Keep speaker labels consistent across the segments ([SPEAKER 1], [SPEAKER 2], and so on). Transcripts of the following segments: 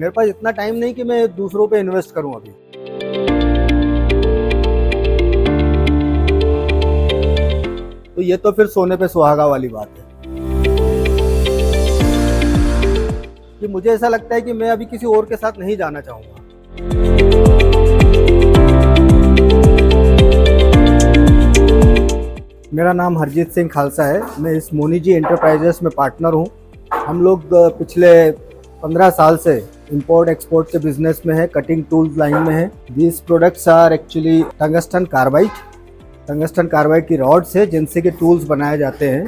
[SPEAKER 1] मेरे पास इतना टाइम नहीं कि मैं दूसरों पे इन्वेस्ट करूं अभी। तो ये तो फिर सोने पे सुहागा वाली बात है कि मुझे ऐसा लगता है कि मैं अभी किसी और के साथ नहीं जाना चाहूँगा। मेरा नाम हरजीत सिंह खालसा है। मैं इस मोनी जी एंटरप्राइजेस में पार्टनर हूँ। हम लोग पिछले 15 साल से इंपोर्ट एक्सपोर्ट के बिजनेस में है, कटिंग टूल्स लाइन में है। These products are actually tungsten carbide की रॉड्स है जिनसे कि टूल्स बनाए जाते हैं।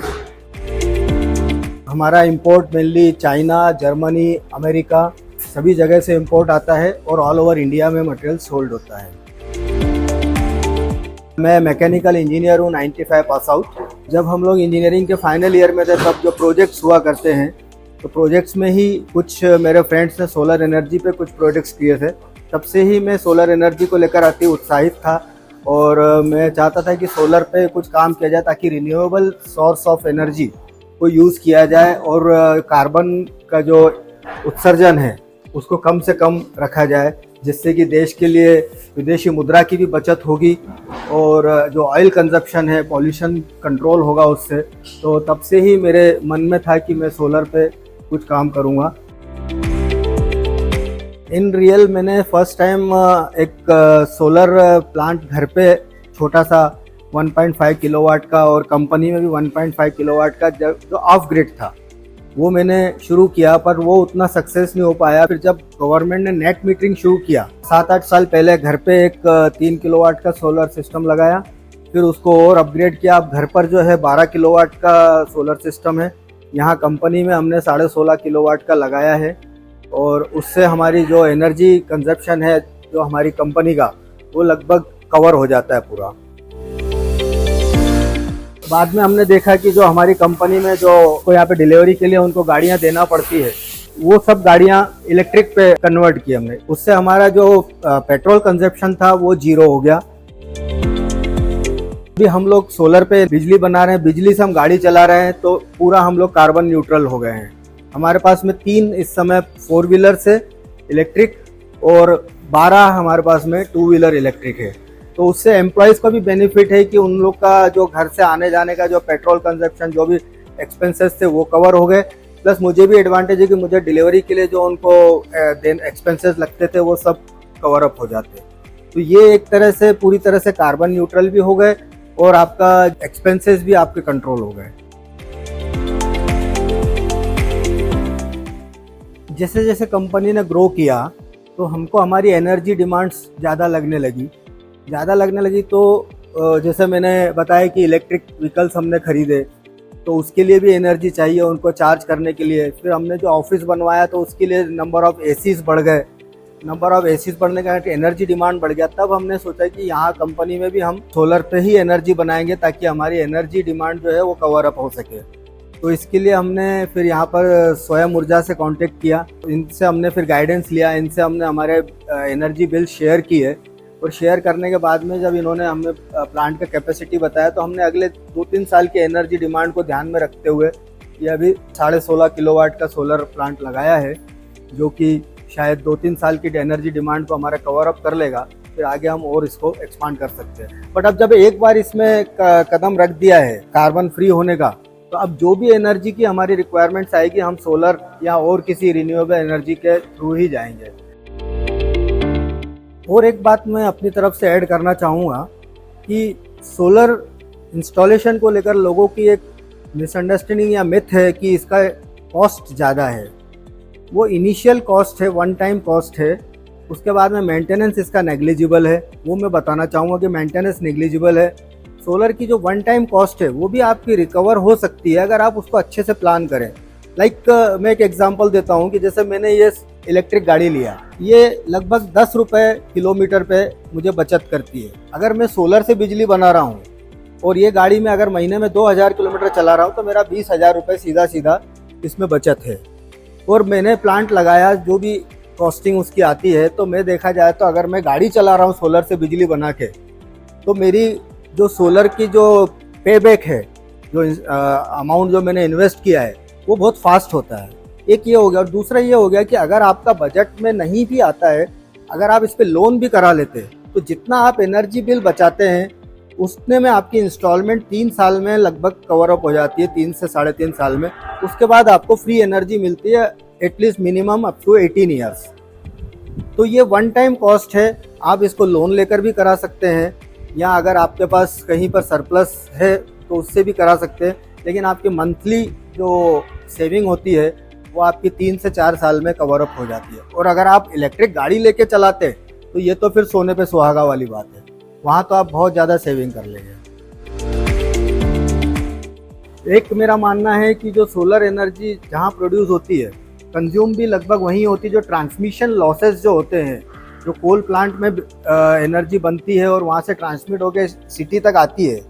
[SPEAKER 1] हमारा import mainly China, Germany, America सभी जगह से इंपोर्ट आता है और ऑल ओवर इंडिया में मटेरियल सोल्ड होता है। मैं मैकेनिकल इंजीनियर हूँ, 95 पास आउट। जब हम लोग इंजीनियरिंग के फाइनल ईयर में थे तब जो प्रोजेक्ट्स हुआ करते हैं तो प्रोजेक्ट्स में ही कुछ मेरे फ्रेंड्स ने सोलर एनर्जी पे कुछ प्रोजेक्ट्स किए थे। तब से ही मैं सोलर एनर्जी को लेकर अति उत्साहित था और मैं चाहता था कि सोलर पे कुछ काम किया जाए ताकि रिन्यूएबल सोर्स ऑफ एनर्जी को यूज़ किया जाए और कार्बन का जो उत्सर्जन है उसको कम से कम रखा जाए, जिससे कि देश के लिए विदेशी मुद्रा की भी बचत होगी और जो ऑयल कंजप्शन है, पॉल्यूशन कंट्रोल होगा उससे। तो तब से ही मेरे मन में था कि मैं सोलर पे कुछ काम करूँगा। इन रियल मैंने फर्स्ट टाइम एक सोलर प्लांट घर पे छोटा सा 1.5 किलोवाट का और कंपनी में भी 1.5 किलोवाट का जो ऑफ ग्रिड था वो मैंने शुरू किया, पर वो उतना सक्सेस नहीं हो पाया। फिर जब गवर्नमेंट ने नेट मीटरिंग शुरू किया 7-8 साल पहले, घर पे एक 3 किलोवाट का सोलर सिस्टम लगाया। फिर उसको और अपग्रेड किया। अब घर पर जो है 12 किलोवाट का सोलर सिस्टम है। यहाँ कंपनी में हमने 16.5 किलोवाट का लगाया है और उससे हमारी जो एनर्जी कंजप्शन है जो हमारी कंपनी का वो लगभग कवर हो जाता है पूरा। बाद में हमने देखा कि जो हमारी कंपनी में जो को यहाँ पे डिलीवरी के लिए उनको गाड़ियाँ देना पड़ती है वो सब गाड़ियाँ इलेक्ट्रिक पे कन्वर्ट की हमने। उससे हमारा जो पेट्रोल कंजप्शन था वो 0 हो गया। अभी हम लोग सोलर पे बिजली बना रहे हैं, बिजली से हम गाड़ी चला रहे हैं, तो पूरा हम लोग कार्बन न्यूट्रल हो गए हैं। हमारे पास में 3 इस समय 4 व्हीलर से इलेक्ट्रिक और 12 हमारे पास में 2 व्हीलर इलेक्ट्रिक है। तो उससे एम्प्लॉयज़ को भी बेनिफिट है कि उन लोग का जो घर से आने जाने का जो पेट्रोल कंजप्शन, जो भी एक्सपेंसेस थे वो कवर हो गए। प्लस मुझे भी एडवांटेज है कि मुझे डिलीवरी के लिए जो उनको एक्सपेंसेस लगते थे वो सब कवर अप हो जाते। तो ये एक तरह से पूरी तरह से कार्बन न्यूट्रल भी हो गए और आपका एक्सपेंसेस भी आपके कंट्रोल हो गए। जैसे जैसे कंपनी ने ग्रो किया तो हमको हमारी एनर्जी डिमांड्स ज़्यादा लगने लगी। तो जैसे मैंने बताया कि इलेक्ट्रिक व्हीकल्स हमने खरीदे तो उसके लिए भी एनर्जी चाहिए उनको चार्ज करने के लिए। फिर हमने जो ऑफिस बनवाया तो उसके लिए नंबर ऑफ़ एसीज बढ़ गए। नंबर ऑफ़ एसीज बढ़ने का एनर्जी डिमांड बढ़ गया। तब हमने सोचा कि यहाँ कंपनी में भी हम सोलर पे ही एनर्जी बनाएंगे ताकि हमारी एनर्जी डिमांड जो है वो कवर अप हो सके। तो इसके लिए हमने फिर यहाँ पर स्वयं ऊर्जा से कांटेक्ट किया। इनसे हमने फिर गाइडेंस लिया, इनसे हमने हमारे एनर्जी बिल शेयर किए और शेयर करने के बाद में जब इन्होंने हमें प्लांट का कैपेसिटी बताया तो हमने अगले 2-3 साल की एनर्जी डिमांड को ध्यान में रखते हुए ये अभी 16.5 किलोवाट का सोलर प्लांट लगाया है, जो कि शायद 2-3 साल की एनर्जी डिमांड को हमारा कवर अप कर लेगा। फिर आगे हम और इसको एक्सपांड कर सकते हैं। बट अब जब एक बार इसमें कदम रख दिया है कार्बन फ्री होने का, तो अब जो भी एनर्जी की हमारी रिक्वायरमेंट्स आएगी हम सोलर या और किसी रिन्यूएबल एनर्जी के थ्रू ही जाएंगे। और एक बात मैं अपनी तरफ से ऐड करना चाहूँगा कि सोलर इंस्टॉलेशन को लेकर लोगों की एक मिसअंडरस्टैंडिंग या मिथ है कि इसका कॉस्ट ज़्यादा है। वो इनिशियल कॉस्ट है, 1 टाइम कॉस्ट है। उसके बाद में मेंटेनेंस इसका नेग्लिजिबल है। वो मैं बताना चाहूँगा कि मेंटेनेंस नेग्लिजिबल है। सोलर की जो 1 टाइम कॉस्ट है वो भी आपकी रिकवर हो सकती है अगर आप उसको अच्छे से प्लान करें। मैं एक एग्जांपल देता हूँ कि जैसे मैंने ये इलेक्ट्रिक गाड़ी लिया, ये लगभग 10 रुपये किलोमीटर पे मुझे बचत करती है। अगर मैं सोलर से बिजली बना रहा हूँ और ये गाड़ी में अगर महीने में 2000 किलोमीटर चला रहा हूँ तो मेरा 20,000 रुपये सीधा सीधा इसमें बचत है। और मैंने प्लांट लगाया, जो भी कॉस्टिंग उसकी आती है, तो मैं देखा जाए तो अगर मैं गाड़ी चला रहा हूँ सोलर से बिजली बना के, तो मेरी जो सोलर की जो पे बैक है, जो अमाउंट जो मैंने इन्वेस्ट किया है वो बहुत फास्ट होता है। एक ये हो गया। और दूसरा ये हो गया कि अगर आपका बजट में नहीं भी आता है, अगर आप इस पे लोन भी करा लेते हैं तो जितना आप एनर्जी बिल बचाते हैं उतने में आपकी इंस्टॉलमेंट 3 साल में लगभग कवर अप हो जाती है, 3 से 3.5 साल में। उसके बाद आपको फ्री एनर्जी मिलती है at least minimum up to 18 years. तो ये वन टाइम कॉस्ट है, आप इसको लोन लेकर भी करा सकते हैं, या अगर आपके पास कहीं पर सरप्लस है तो उससे भी करा सकते हैं। लेकिन आपकी मंथली जो सेविंग होती है वो आपकी 3 से 4 साल में कवर अप हो जाती है। और अगर आप इलेक्ट्रिक गाड़ी लेके चलाते तो ये तो फिर सोने पे सुहागा वाली बात है, वहाँ तो आप बहुत ज़्यादा सेविंग कर लेंगे। एक मेरा मानना है कि जो सोलर एनर्जी जहाँ प्रोड्यूस होती है, कंज्यूम भी लगभग वहीं होती है। जो ट्रांसमिशन लॉसेस जो होते हैं, जो कोल प्लांट में एनर्जी बनती है और वहाँ से ट्रांसमिट होकर सिटी तक आती है,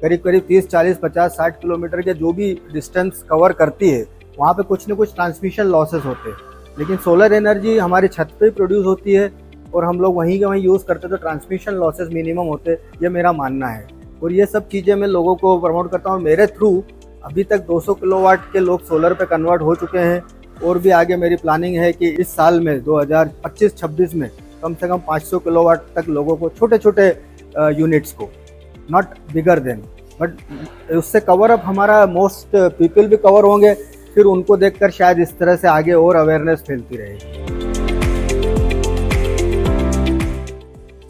[SPEAKER 1] करीब करीब 30, 40, 50, 60 किलोमीटर के जो भी डिस्टेंस कवर करती है, वहाँ पे कुछ न कुछ ट्रांसमिशन लॉसेस होते हैं। लेकिन सोलर एनर्जी हमारी छत पे ही प्रोड्यूस होती है और हम लोग वहीं के वहीं यूज़ करते हैं, तो ट्रांसमिशन लॉसेस मिनिमम होते हैं, ये मेरा मानना है। और ये सब चीज़ें मैं लोगों को प्रमोट करता हूँ। मेरे थ्रू अभी तक 200 किलोवाट के लोग सोलर पे कन्वर्ट हो चुके हैं, और भी आगे मेरी प्लानिंग है कि इस साल में 2025-26 में कम से कम 500 किलोवाट तक लोगों को, छोटे छोटे यूनिट्स को, नॉट बिगर देन, बट उससे कवर अप हमारा मोस्ट पीपल भी कवर होंगे, फिर उनको देखकर शायद इस तरह से आगे और अवेयरनेस फैलती रहेगी।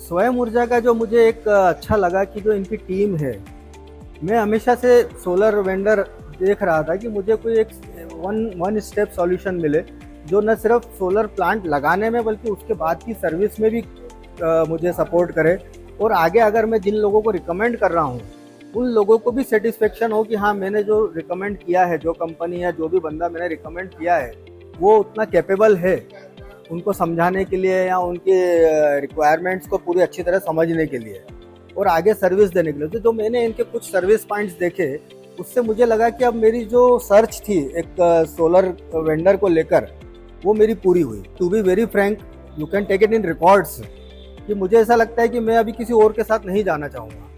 [SPEAKER 1] स्वयं ऊर्जा का जो मुझे एक अच्छा लगा कि जो इनकी टीम है, मैं हमेशा से सोलर वेंडर देख रहा था कि मुझे कोई एक वन स्टेप सॉल्यूशन मिले जो न सिर्फ सोलर प्लांट लगाने में बल्कि उसके बाद की सर्विस में भी मुझे सपोर्ट करे। और आगे अगर मैं जिन लोगों को रिकमेंड कर रहा हूँ उन लोगों को भी सेटिस्फेक्शन हो कि हाँ, मैंने जो रिकमेंड किया है, जो कंपनी या जो भी बंदा मैंने रिकमेंड किया है वो उतना कैपेबल है उनको समझाने के लिए या उनके रिक्वायरमेंट्स को पूरी अच्छी तरह समझने के लिए और आगे सर्विस देने के लिए। तो जो मैंने इनके कुछ सर्विस पॉइंट्स देखे, उससे मुझे लगा कि अब मेरी जो सर्च थी एक सोलर वेंडर को लेकर, वो मेरी पूरी हुई। To be very frank, you can take it in records, कि मुझे ऐसा लगता है कि मैं अभी किसी और के साथ नहीं जाना चाहूँगा।